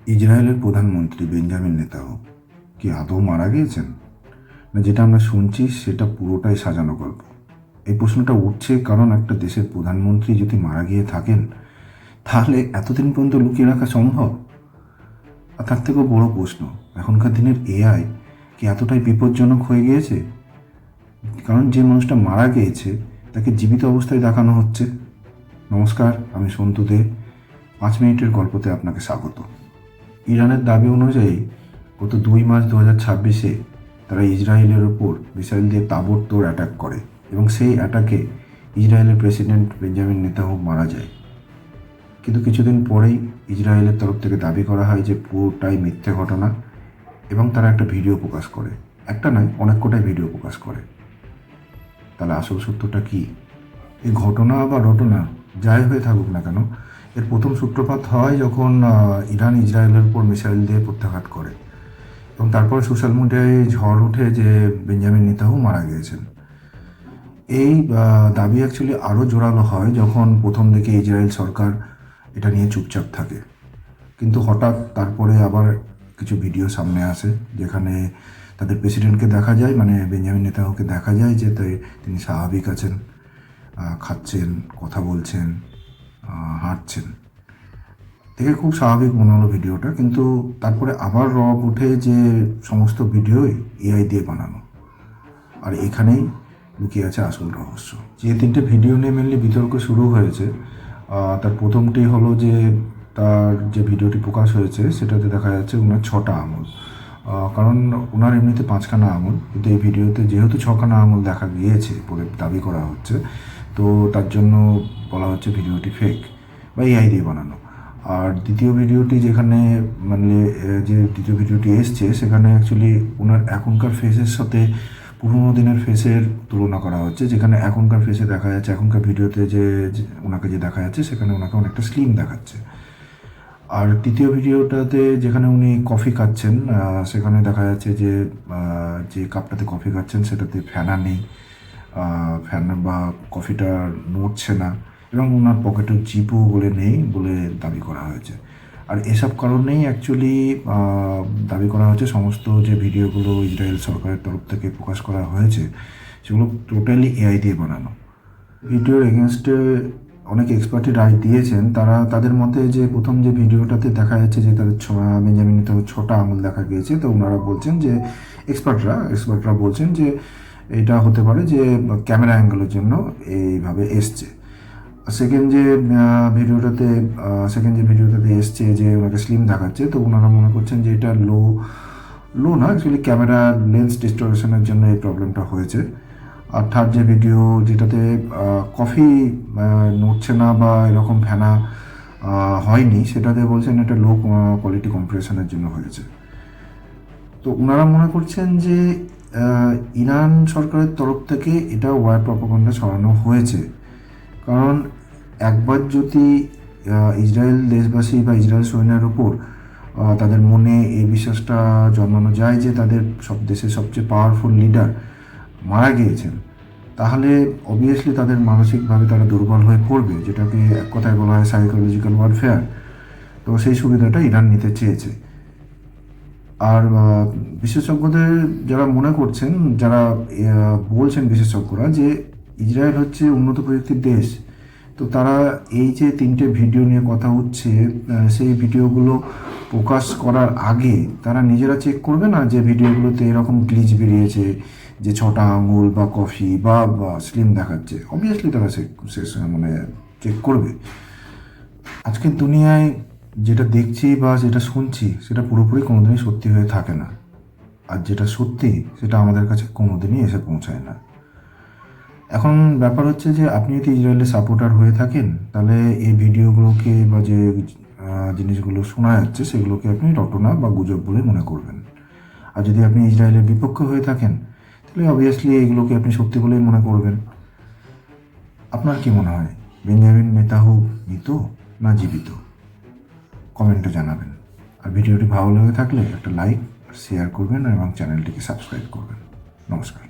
ইসরায়েলের প্রধানমন্ত্রী Benjamin Netanyahu কি আদৌ মারা গিয়েছেন, না যেটা আমরা শুনছি সেটা পুরোটাই সাজানো গল্প? এই প্রশ্নটা উঠছে কারণ একটা দেশের প্রধানমন্ত্রী যদি মারা গিয়ে থাকেন তাহলে এতদিন পর্যন্ত লুকিয়ে রাখা সম্ভব? আর তার থেকেও বড় প্রশ্ন, এখনকার দিনের এআই কি এতটাই বিপজ্জনক হয়ে গিয়েছে? কারণ যে মানুষটা মারা গিয়েছে তাকে জীবিত অবস্থায় দেখানো হচ্ছে। নমস্কার, আমি সন্তু দে। 5 মিনিটের গল্পতে আপনাকে স্বাগত। ইরানের দাবি অনুযায়ী গত 2 মার্চ 2026-এ তারা ইসরায়েলের ওপর মিসাইল দিয়ে তাবড়তোড় অ্যাটাক করে এবং সেই অ্যাটাকে ইসরায়েলের প্রেসিডেন্ট বেঞ্জামিন নেতানিয়াহু মারা যায়। কিন্তু কিছুদিন পরেই ইসরায়েলের তরফ থেকে দাবি করা হয় যে পুরোটাই মিথ্যে ঘটনা এবং তারা একটা ভিডিও প্রকাশ করে। একটা নয়, অনেক কটাই ভিডিও প্রকাশ করে। তাহলে আসল সত্যটা কী? এই ঘটনা বা রটনা যাই হয়ে থাকুক না কেন, এর প্রথম সূত্রপাত হয় যখন ইরান ইসরায়েলের উপর মিসাইল দিয়ে প্রত্যাঘাত করে এবং তারপরে সোশ্যাল মিডিয়ায় ঝড় ওঠে যে বেঞ্জামিন নেতানিয়াহু মারা গিয়েছেন। এই দাবি অ্যাকচুয়ালি আরও জোরালো হয় যখন প্রথম দিকে ইসরায়েল সরকার এটা নিয়ে চুপচাপ থাকে, কিন্তু হঠাৎ তারপরে আবার কিছু ভিডিও সামনে আসে যেখানে তাদের প্রেসিডেন্টকে দেখা যায়, মানে বেঞ্জামিন নেতানিয়াহুকে দেখা যায় যে তিনি স্বাভাবিক আছেন, খাচ্ছেন, কথা বলছেন, হাঁটছেন। দেখে খুব স্বাভাবিক মনে হলো ভিডিওটা, কিন্তু তারপরে আবার রব উঠে যে সমস্ত ভিডিওই এআই দিয়ে বানানো। আর এখানেই লুকিয়ে আছে আসল রহস্য। যে 3টে ভিডিও নিয়ে মেনলি বিতর্ক শুরু হয়েছে, তার প্রথমটি হলো যে তার যে ভিডিওটি প্রকাশ হয়েছে সেটাতে দেখা যাচ্ছে ওনার 6টা আঙুল। কারণ ওনার এমনিতে 5খানা আঙুল, কিন্তু এই ভিডিওতে যেহেতু 6খানা আঙুল দেখা গিয়েছে বলে দাবি করা হচ্ছে, তো তার জন্য বলা হচ্ছে ভিডিওটি ফেক বা এআই দিয়ে বানানো। আর দ্বিতীয় ভিডিওটি যেখানে মানে যে দ্বিতীয় ভিডিওটি এসছে সেখানে অ্যাকচুয়ালি ওনার এখনকার ফেসের সাথে পুরোনো দিনের ফেসের তুলনা করা হচ্ছে, যেখানে এখনকার ফেসে দেখা যাচ্ছে, এখনকার ভিডিওতে যে ওনাকে যে দেখা যাচ্ছে সেখানে ওনাকে অনেকটা স্লিম দেখাচ্ছে। আর তৃতীয় ভিডিওটাতে যেখানে উনি কফি খাচ্ছেন সেখানে দেখা যাচ্ছে যে যে কাপটাতে কফি খাচ্ছেন সেটাতে ফেনা নেই, ফ্যান বা কফিটা নড়ছে না এবং ওনার পকেটের জিপও বলে নেই বলে দাবি করা হয়েছে। আর এসব কারণেই অ্যাকচুয়ালি দাবি করা হয়েছে সমস্ত যে ভিডিওগুলো ইসরায়েল সরকারের তরফ থেকে প্রকাশ করা হয়েছে সেগুলো টোটালি এআই দিয়ে বানানো। ভিডিওর এগেনস্টে অনেক এক্সপার্টই রায় দিয়েছেন। তারা তাদের মতে যে প্রথম যে ভিডিওটাতে দেখা যাচ্ছে যে তাদের বেঞ্জামিন নেতানিয়াহুর 6টা আঙুল দেখা গিয়েছে, তো ওনারা বলছেন যে এক্সপার্টরা বলছেন যে এটা হতে পারে যে ক্যামেরা অ্যাঙ্গেলের জন্য এইভাবে এসছে। সেকেন্ড যে ভিডিওটাতে এসছে যে ওনাকে স্লিম দেখাচ্ছে, তো ওনারা মনে করছেন যে এটা লো না, অ্যাকচুয়ালি ক্যামেরা লেন্স ডিস্টোরশনের জন্য এই প্রবলেমটা হয়েছে। আর থার্ড যে ভিডিও যেটাতে কফি নড়ছে না বা এরকম ফেনা হয়নি, সেটাতে বলছেন এটা লো কোয়ালিটি কম্প্রেশনের জন্য হয়েছে। তো ওনারা মনে করছেন যে ইরান সরকারের তরফ থেকে এটা ওয়ার প্রপাগান্ডা ছড়ানো হয়েছে। কারণ একবার যদি ইসরায়েল দেশবাসী বা ইসরায়েল সৈন্যের উপর তাদের মনে এই বিশ্বাসটা জন্মানো যায় যে তাদের দেশের সবচেয়ে পাওয়ারফুল লিডার মারা গিয়েছেন, তাহলে অবভিয়াসলি তাদের মানসিকভাবে তারা দুর্বল হয়ে পড়বে, যেটাকে এক কথায় বলা হয় সাইকোলজিক্যাল ওয়ারফেয়ার। তো সেই সুবিধাটা ইরান নিতে চেয়েছে। আর বিশেষজ্ঞদের যারা মনে করছেন, যারা বলছেন বিশেষজ্ঞরা যে ইসরায়েল হচ্ছে উন্নত প্রযুক্তির দেশ, তো তারা এই যে 3টে ভিডিও নিয়ে কথা হচ্ছে সেই ভিডিওগুলো প্রকাশ করার আগে তারা নিজেরা চেক করবে না যে ভিডিওগুলোতে এরকম গ্লিচ বেরিয়েছে যে 6টা আঙুল বা কফি বা স্লিম দেখাচ্ছে? অবভিয়াসলি তারা মানে চেক করবে। আজকের দুনিয়ায় যেটা দেখছি বা যেটা শুনছি সেটা পুরোপুরি কোনোদিনই সত্যি হয়ে থাকে না, আর যেটা সত্যি সেটা আমাদের কাছে কোনোদিনই এসে পৌঁছায় না। এখন ব্যাপার হচ্ছে যে আপনি যদি ইসরায়েলের সাপোর্টার হয়ে থাকেন তাহলে এই ভিডিওগুলোকে বা যে জিনিসগুলো শোনা যাচ্ছে সেগুলোকে আপনি রটনা বা গুজব বলে মনে করবেন। আর যদি আপনি ইসরায়েলের বিপক্ষে হয়ে থাকেন তাহলে অবভিয়াসলি এইগুলোকে আপনি সত্যি বলেই মনে করবেন। আপনার কি মনে হয়, বেঞ্জামিন নেতানিয়াহু মৃত না জীবিত? কমেন্টে জানাবেন। আর ভিডিওটি ভালো লেগে থাকলে একটা লাইক আর শেয়ার করবেন এবং চ্যানেলটিকে সাবস্ক্রাইব করবেন। নমস্কার।